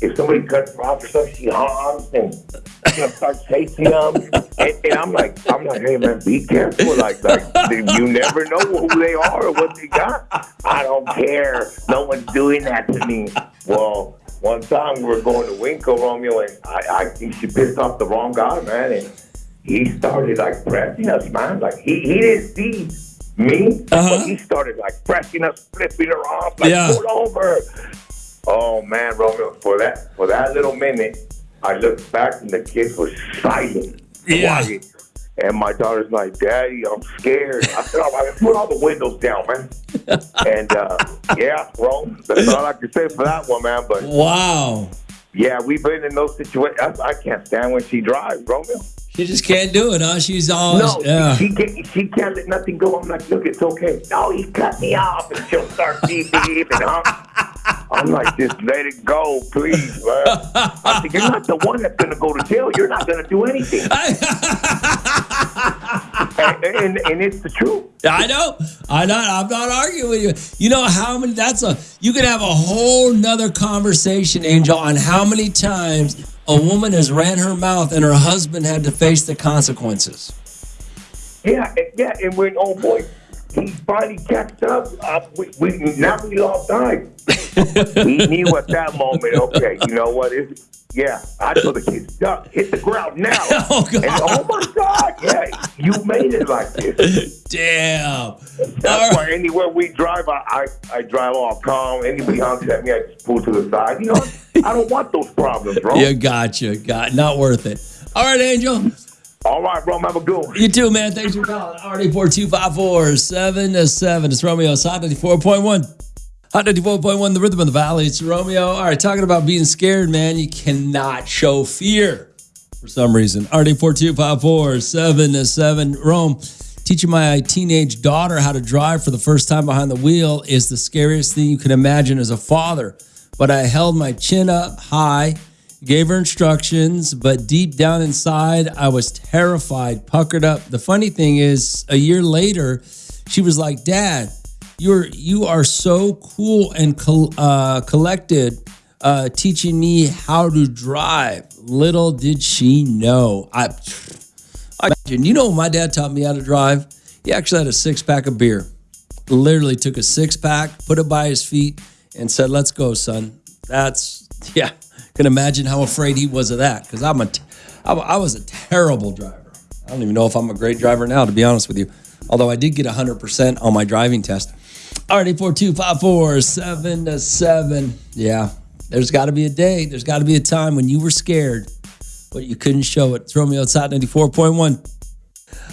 if somebody cuts her off or something, she honks and starts chasing them. And I'm like, hey, man, be careful. Like, you never know who they are or what they got. I don't care. No one's doing that to me. Well, one time we were going to Winco, Romeo, and I think she pissed off the wrong guy, man. And he started, like, pressing us, man. Like, he didn't see me, but he started, like, pressing us, flipping her off, like, pull over. Oh, man, Romeo, for that little minute, I looked back and the kids were silent, quiet. And my daughter's like, Daddy, I'm scared. I said, all right, put all the windows down, man. And, Rome, that's all I can say for that one, man. But wow. Yeah, we've been in those situations. I can't stand when she drives, Romeo. She just can't do it, huh? She's all... she can't let nothing go. I'm like, look, it's okay. No, he cut me off. And she'll start beeping, I'm like, just let it go, please, man. I think you're not the one that's going to go to jail. You're not going to do anything. and it's the truth. I know. I'm not arguing with you. You know how many, you could have a whole nother conversation, Angel, on how many times a woman has ran her mouth and her husband had to face the consequences. Yeah, and when, oh boy, he finally catched up, now we lost time. He knew at that moment, okay, you know what, I told the kids, duck, hit the ground now. Oh, God. And, oh my God, you made it like this. Damn. That's why anywhere we drive, I drive all calm. Anybody honks at me, I just pull to the side. You know, I don't want those problems, bro. Yeah, gotcha. Not worth it. All right, Angel. All right, bro. Have a good one. You too, man. Thanks for calling. Already 42547-7. It's Romeo. It's Hot 94.1. Hot 94.1, the rhythm of the valley. It's Romeo. All right, talking about being scared, man. You cannot show fear for some reason. Already 42547-7. Rome, teaching my teenage daughter how to drive for the first time behind the wheel is the scariest thing you can imagine as a father. But I held my chin up high, gave her instructions, but deep down inside, I was terrified, puckered up. The funny thing is, a year later, she was like, Dad, you are so cool and collected, teaching me how to drive. Little did she know. You know when my dad taught me how to drive? He actually had a 6-pack of beer. literally took a 6-pack, put it by his feet, and said, "Let's go, son." Can imagine how afraid he was of that, because I was a terrible driver. I don't even know if I'm a great driver now, to be honest with you. Although I did get 100% on my driving test. All right, 842-547-7. Yeah, there's got to be a day. There's got to be a time when you were scared, but you couldn't show it. It's Romeo. It's Hot 94.1.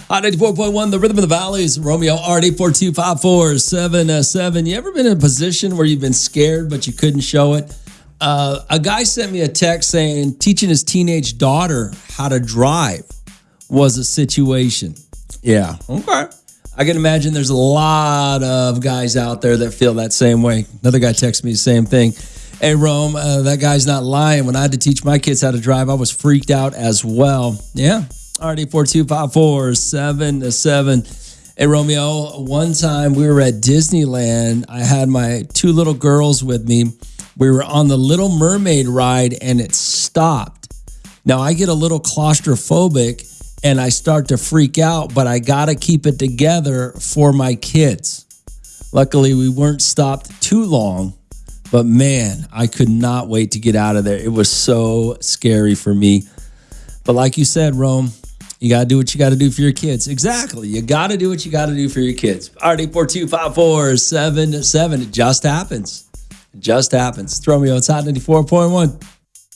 Hot 94.1, the rhythm of the valley is Romeo. All right, 842-547-7. You ever been in a position where you've been scared, but you couldn't show it? A guy sent me a text saying teaching his teenage daughter how to drive was a situation. Yeah, okay. I can imagine there's a lot of guys out there that feel that same way. Another guy texted me the same thing. Hey, Rome, that guy's not lying. When I had to teach my kids how to drive, I was freaked out as well. Yeah. All right, 842-547-7. Hey, Romeo, one time we were at Disneyland. I had my 2 little girls with me. We were on the Little Mermaid ride, and it stopped. Now, I get a little claustrophobic, and I start to freak out, but I got to keep it together for my kids. Luckily, we weren't stopped too long, but man, I could not wait to get out of there. It was so scary for me. But like you said, Rome, you got to do what you got to do for your kids. Exactly. You got to do what you got to do for your kids. All right, 842-547-7. It just happens. It just happens. It's Romeo. It's Hot 94.1.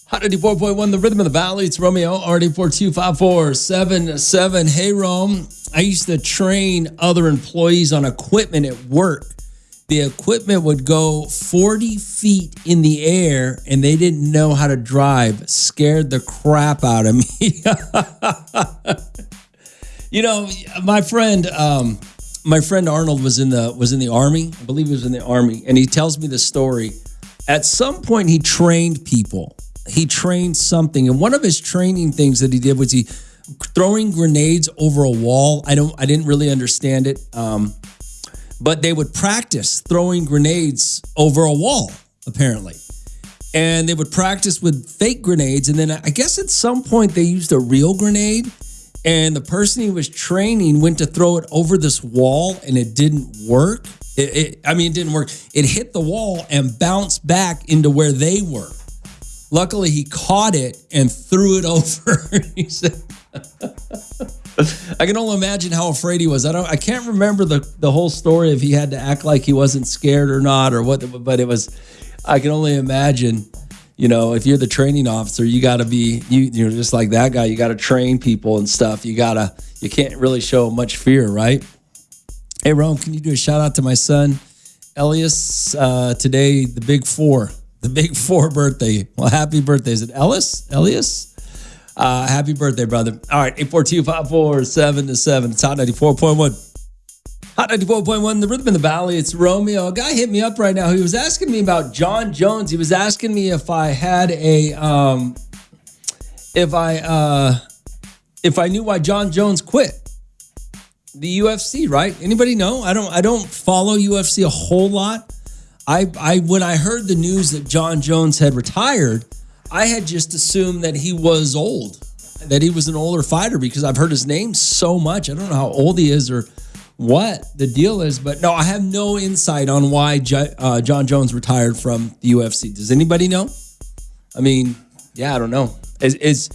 Hot 94.1, the rhythm of the valley. It's Romeo, RD42547-7. Hey, Rome. I used to train other employees on equipment at work. The equipment would go 40 feet in the air, and they didn't know how to drive. Scared the crap out of me. You know, my friend Arnold was in the Army. I believe he was in the Army, and he tells me the story. At some point, he trained people. He trained something, and one of his training things that he did was he throwing grenades over a wall. I didn't really understand it, but they would practice throwing grenades over a wall, apparently, and they would practice with fake grenades, and then I guess at some point they used a real grenade, and the person he was training went to throw it over this wall, and it didn't work. It didn't work. It hit the wall and bounced back into where they were. Luckily, he caught it and threw it over. He said, I can only imagine how afraid he was. I can't remember the whole story if he had to act like he wasn't scared or not or what, but it was, I can only imagine, you know, if you're the training officer, you got to be, you're just like that guy. You got to train people and stuff. You can't really show much fear, right? Hey, Rome, can you do a shout out to my son, Elias, today, the big 4. The big 4 birthday. Well, happy birthday. Is it Elias? Happy birthday, brother. All right, 842-547-7. It's Hot 94.1. Hot 94.1, the rhythm in the valley. It's Romeo. A guy hit me up right now. He was asking me about John Jones. He was asking me if I had if I knew why John Jones quit the UFC, right? Anybody know? I don't follow UFC a whole lot. When I heard the news that John Jones had retired, I had just assumed that he was old, that he was an older fighter because I've heard his name so much. I don't know how old he is or what the deal is, but no, I have no insight on why John Jones retired from the UFC. Does anybody know? I mean, yeah, I don't know. Did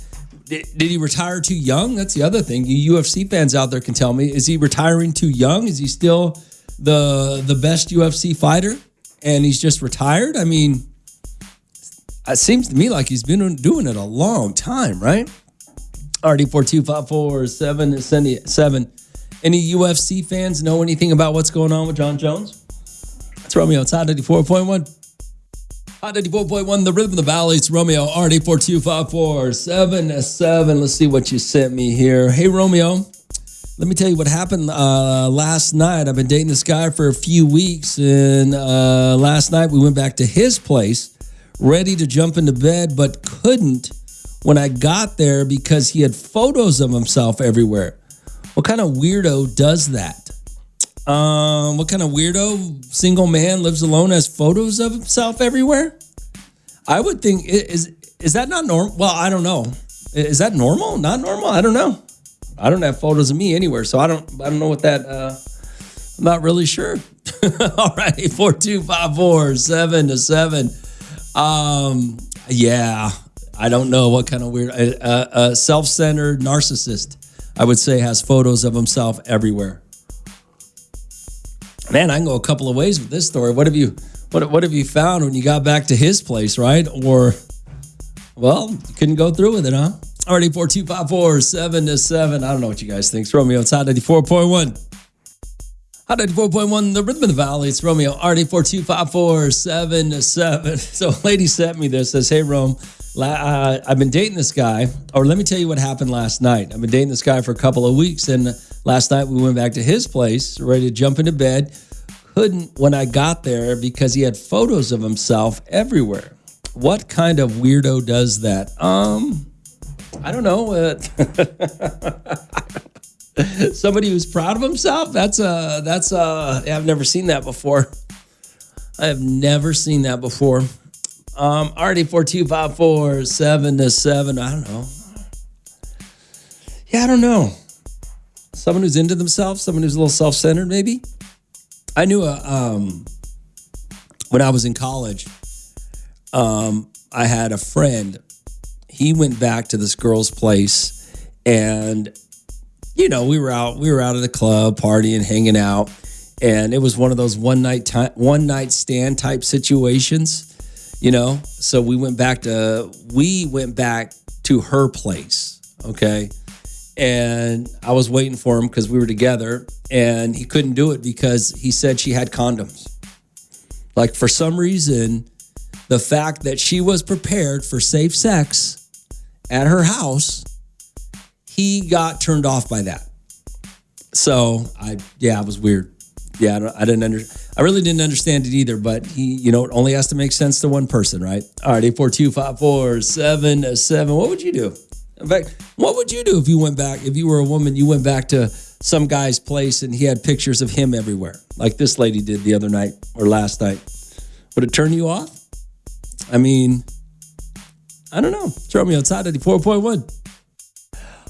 he retire too young? That's the other thing. You UFC fans out there can tell me. Is he retiring too young? Is he still the best UFC fighter? And he's just retired? I mean, it seems to me like he's been doing it a long time, right? RD42547-7. Any UFC fans know anything about what's going on with John Jones? It's Romeo. It's Hot 94.1. Hot 94.1, the rhythm of the valley. It's Romeo. RD42547-7. Let's see what you sent me here. Hey, Romeo. Let me tell you what happened last night. I've been dating this guy for a few weeks, and last night we went back to his place, ready to jump into bed, but couldn't when I got there because he had photos of himself everywhere. What kind of weirdo does that? What kind of weirdo, single man, lives alone, has photos of himself everywhere? I would think, is that not normal? Well, I don't know. Is that normal? Not normal? I don't know. I don't have photos of me anywhere, so I don't know what that I'm not really sure. All right, 42547-7. Yeah, I don't know what kind of weird, self-centered narcissist, I would say, has photos of himself everywhere. Man, I can go a couple of ways with this story. What have you found when you got back to his place, right? Or, well, you couldn't go through with it, huh? Already 42547-7. I don't know what you guys think. It's Romeo. It's Hot 94.1. Hot 94.1, the Rhythm of the Valley. It's Romeo. Already 42547-7. So a lady sent me this. Says, hey, Rome, I've been dating this guy. Or let me tell you what happened last night. I've been dating this guy for a couple of weeks. And last night we went back to his place, ready to jump into bed. Couldn't when I got there because he had photos of himself everywhere. What kind of weirdo does that? I don't know. Somebody who's proud of himself. I've never seen that before. I have never seen that before. Already 42547-7. I don't know. Yeah, I don't know. Someone who's into themselves, someone who's a little self-centered, maybe. I knew when I was in college, I had a friend. He went back to this girl's place, and we were out at the club partying, hanging out, and it was one of those one night stand type situations, So we went back to her place, okay? And I was waiting for him because we were together, and he couldn't do it because he said she had condoms. Like, for some reason, the fact that she was prepared for safe sex at her house, he got turned off by that. So it was weird. Yeah, I really didn't understand it either, but he, it only has to make sense to one person, right? All right, 842-547-7. What would you do? In fact, what would you do if you went back, if you were a woman, you went back to some guy's place and he had pictures of him everywhere, like this lady did the other night or last night? Would it turn you off? I mean, I don't know. It's Romeo. It's Hot 94.1.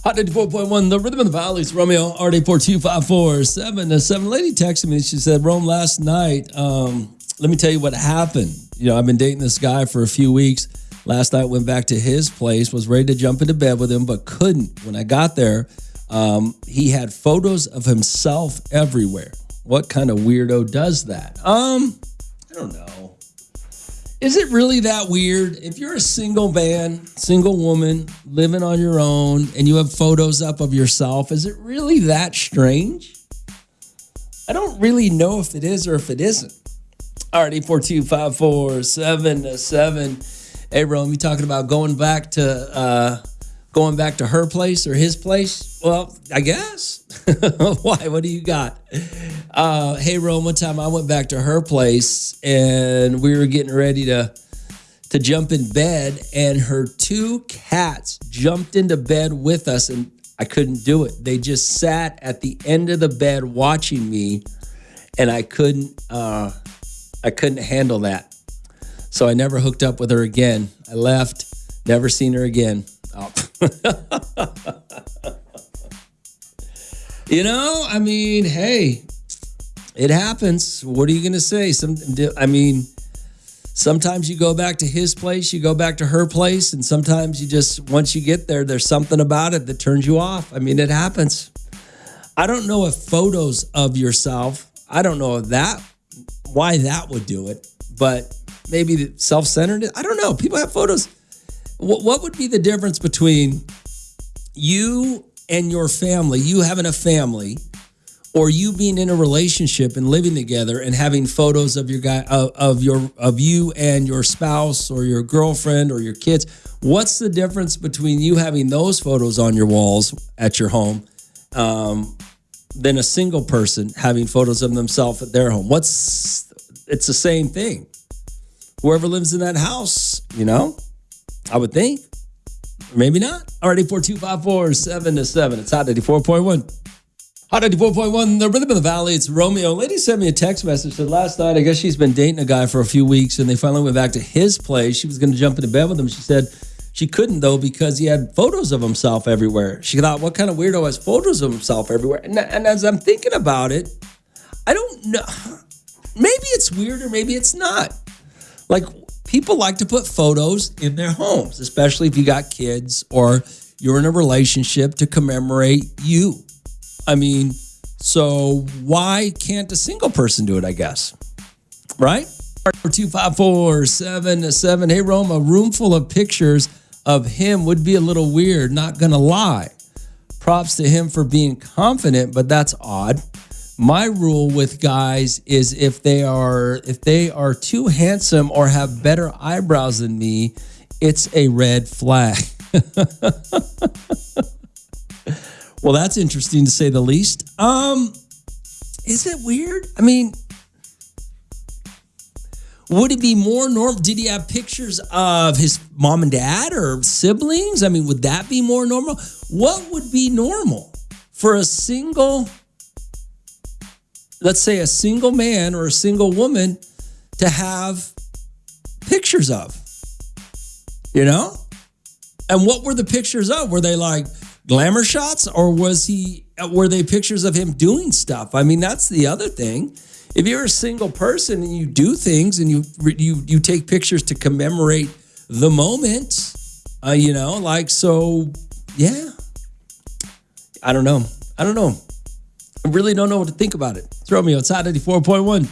Hot 94.1, the Rhythm of the Valley. It's Romeo, RD42547-7. Lady texted me. She said, Rome, last night, let me tell you what happened. I've been dating this guy for a few weeks. Last night, went back to his place, was ready to jump into bed with him, but couldn't. When I got there, he had photos of himself everywhere. What kind of weirdo does that? I don't know. Is it really that weird? If you're a single man, single woman, living on your own, and you have photos up of yourself, is it really that strange? I don't really know if it is or if it isn't. All right, 842-547-7. Hey, Rome, you talking about going back to her place or his place? Well, I guess. Why? What do you got? Hey, Rome, one time I went back to her place and we were getting ready to jump in bed, and her two cats jumped into bed with us, and I couldn't do it. They just sat at the end of the bed watching me, and I couldn't handle that. So I never hooked up with her again. I left, never seen her again. Oh. I mean, hey, it happens. What are you going to say? Sometimes you go back to his place, you go back to her place, and sometimes you just, once you get there, there's something about it that turns you off. I mean, it happens. I don't know if photos of yourself, I don't know why that would do it, but maybe the self-centered. I don't know. People have photos. What would be the difference between you and your family, you having a family, or you being in a relationship and living together and having photos of your guy, of you and your spouse or your girlfriend or your kids? What's the difference between you having those photos on your walls at your home than a single person having photos of themselves at their home? It's the same thing. Whoever lives in that house, I would think. Or maybe not. Already 42547-7. It's Hot 94.1. Hot 94.1, the Rhythm of the Valley. It's Romeo. Lady sent me a text message. Said last night, I guess she's been dating a guy for a few weeks, and they finally went back to his place. She was going to jump into bed with him. She said she couldn't, though, because he had photos of himself everywhere. She thought, what kind of weirdo has photos of himself everywhere? And as I'm thinking about it, I don't don't know. Maybe it's weird or maybe it's not. Like, people like to put photos in their homes, especially if you got kids or you're in a relationship to commemorate you. I mean, so why can't a single person do it, I guess? Right? 254-777. Hey, Rome, a room full of pictures of him would be a little weird, not gonna lie. Props to him for being confident, but that's odd. My rule with guys is if they are too handsome or have better eyebrows than me, it's a red flag. Well, that's interesting to say the least. Is it weird? I mean, would it be more normal? Did he have pictures of his mom and dad or siblings? I mean, would that be more normal? What would be normal for a single, let's say a single man or a single woman to have pictures of, you know? And what were the pictures of? Were they like glamour shots or were they pictures of him doing stuff? I mean, that's the other thing. If you're a single person and you do things and you take pictures to commemorate the moment, yeah. I don't know. I really don't know what to think about it. It's Romeo. It's Hot 84.1.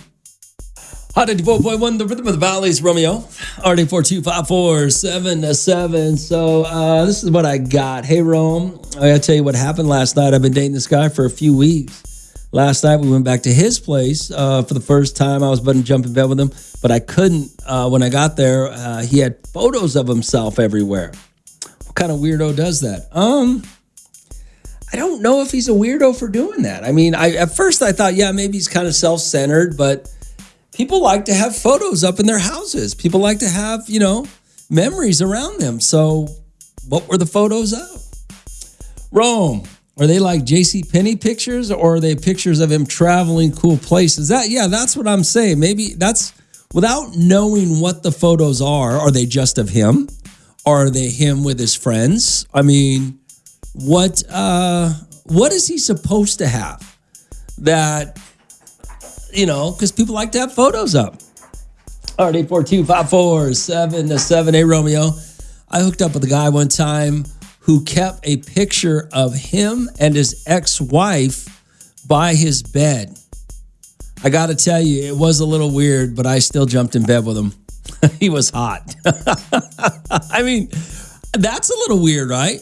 Hot 84.1, the rhythm of the valley is Romeo. RD4254777. So this is what I got. Hey, Rome, I got to tell you what happened last night. I've been dating this guy for a few weeks. Last night, we went back to his place for the first time. I was about to jump in bed with him, but I couldn't. When I got there, he had photos of himself everywhere. What kind of weirdo does that? I don't know if he's a weirdo for doing that. I mean, at first I thought, yeah, maybe he's kind of self-centered, but people like to have photos up in their houses. People like to have, memories around them. So what were the photos of? Rome. Are they like JCPenney pictures or are they pictures of him traveling cool places? That's what I'm saying. Maybe that's without knowing what the photos are they just of him? Or are they him with his friends? I mean, what is he supposed to have that, because people like to have photos up. All right, 842-547-7. Hey, Romeo. I hooked up with a guy one time who kept a picture of him and his ex-wife by his bed. I got to tell you, it was a little weird, but I still jumped in bed with him. He was hot. I mean, that's a little weird, right?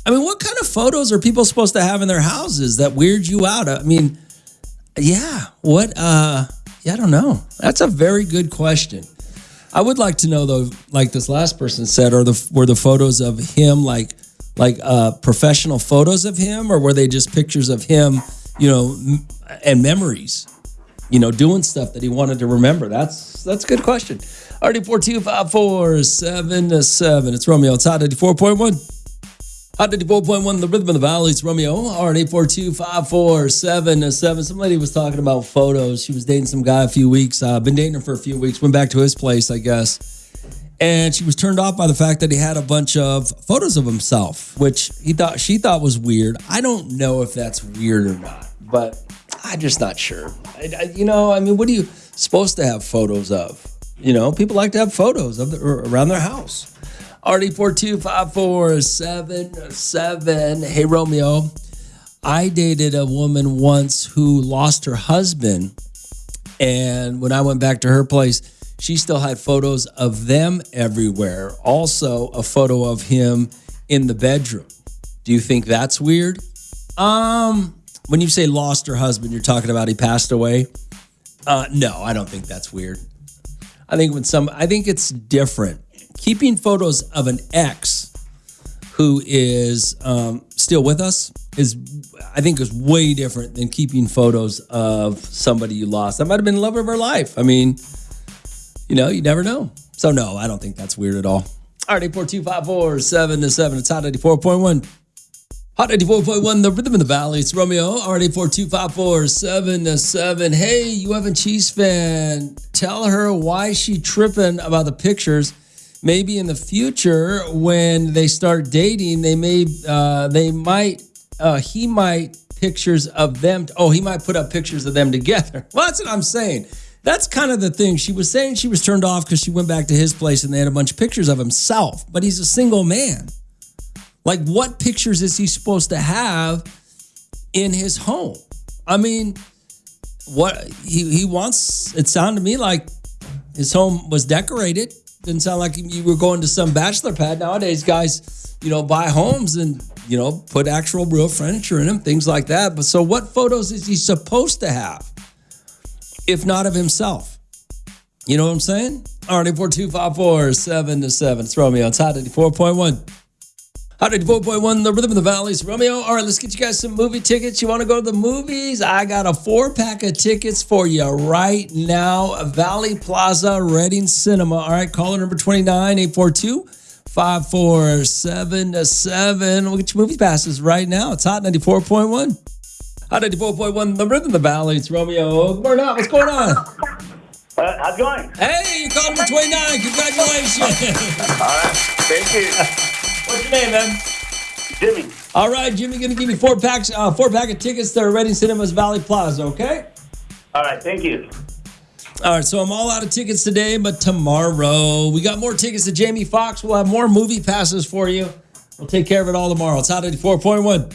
I mean, what kind of photos are people supposed to have in their houses that weird you out? I mean, I don't know. That's a very good question. I would like to know, though, like this last person said, were the photos of him like professional photos of him, or were they just pictures of him, and memories, doing stuff that he wanted to remember? That's a good question. RD4254777. It's Romeo. It's Hot 84.1. Hot 84.1, the rhythm of the valley. It's Romeo. RD4254777. Some lady was talking about photos. She was dating some guy a few weeks. Been dating him for a few weeks. Went back to his place, I guess. And she was turned off by the fact that he had a bunch of photos of himself, which she thought was weird. I don't know if that's weird or not, but I'm just not sure. What are you supposed to have photos of? People like to have photos of around their house. RD4254777. Hey, Romeo. I dated a woman once who lost her husband, and when I went back to her place, she still had photos of them everywhere. Also, a photo of him in the bedroom. Do you think that's weird? When you say lost her husband, you're talking about he passed away? No, I don't think that's weird. I think it's different. Keeping photos of an ex who is still with us is way different than keeping photos of somebody you lost. That might have been the love of her life. I mean, you never know. So no, I don't think that's weird at all. All right, 842-547-7. It's Hot 84.1. Hot 84.1, the rhythm of the valley. It's Romeo. RD4254777. Hey, you have a Chiefs fan. Tell her why she tripping about the pictures. Maybe in the future when they start dating, he might pictures of them. Oh, he might put up pictures of them together. Well, that's what I'm saying. That's kind of the thing. She was saying she was turned off because she went back to his place and they had a bunch of pictures of himself. But he's a single man. Like, what pictures is he supposed to have in his home? I mean, what he wants, it sounded to me like his home was decorated. Didn't sound like you were going to some bachelor pad. Nowadays, guys, buy homes and, put actual real furniture in them, things like that. But so what photos is he supposed to have, if not of himself? You know what I'm saying? All right, 42547-7. It's Romeo. It's Hot 94.1. Hot 94.1, the rhythm of the valleys. Romeo, all right, let's get you guys some movie tickets. You want to go to the movies? I got a 4-pack of tickets for you right now. Valley Plaza, Reading Cinema. All right, caller number 29, 842-547-7. We'll get your movie passes right now. It's Hot 94.1. Hot 94.1, the rhythm of the valley. It's Romeo. Good morning. What's going on? How's it going? Hey, you called number 29. Congratulations. All right, thank you. What's your name, man? Jimmy. All right, Jimmy, going to give you 4-pack of tickets to Reading Cinema's Valley Plaza, okay? All right, thank you. All right, so I'm all out of tickets today, but tomorrow we got more tickets to Jamie Foxx. We'll have more movie passes for you. We'll take care of it all tomorrow. It's Hot 84.1.